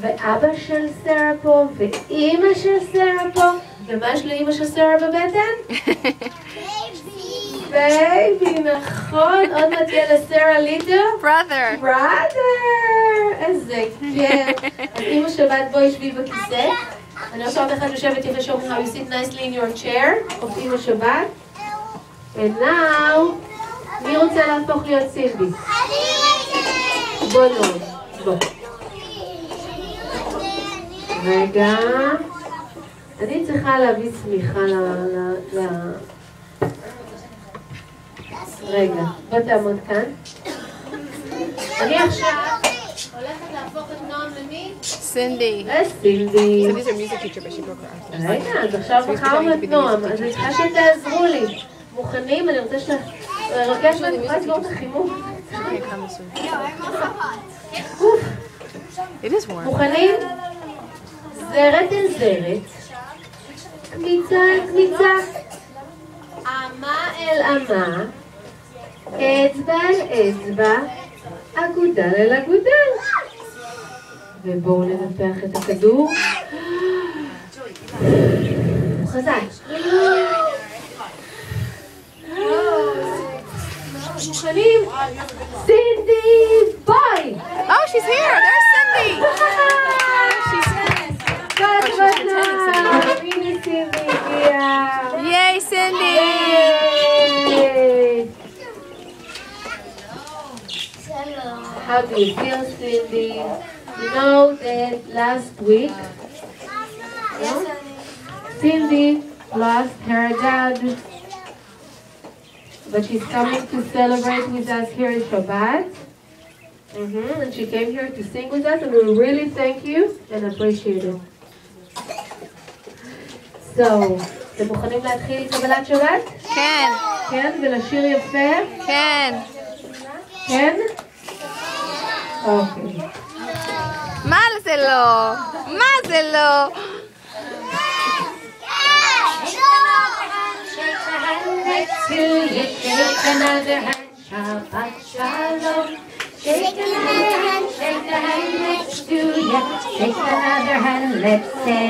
ואבא של סרה פה, ואימא של סרה פה. ומה יש לאימא של סרה בבטן? בייבי, נכון. עוד מעט תהיה לסרה ליטל? brother. איזה כיף. אז אימא שבת בואי שבי בכיסא. אני רוצה עוד אחד לשבת יפה שאומרים how you sit nicely in your chair of אימא שבת. And now, מי רוצה להפוך להיות סילבי? בוא נוד, בוא. רגע. אני צריכה להביא צמיחה רגע, בוא תעמוד כאן. אני עכשיו הולכת להפוך את נועם למי? סינדי. סינדי. Cindy's a music teacher, but she broke her arm. רגע, אז עכשיו בחרנו את נועם, אז אני צריכה שתעזרו לי. מוכנים? אני רוצה שתרכש ואני יכולה לסגור את החימום. מוכנים? זרת אל זרת. קמיצה אל קמיצה. אמה אל אמה. אצבע אל אצבע. אגודל אל אגודל. ובואו ננפח את הכדור. חזק. מוכנים? סינדי, ביי! Oh, she's here! There's Cindy! She's הנה סינדי הגיעה. Yay, Cindy! How do you feel, Cindy? You know that last week, Cindy lost her dad, but she's coming to celebrate with us here in Shabbat. And she came here to sing with us, and we really thank you and appreciate it. So, אתם מוכנים להתחיל קבלת שבת? כן. כן, ולשיר יפה? כן. כן? אוקיי. מה זה לא? מה זה לא? Shake another hand, Shabbat Shalom. Shake another hand, shake the hand next to you. Shake another hand, let's say.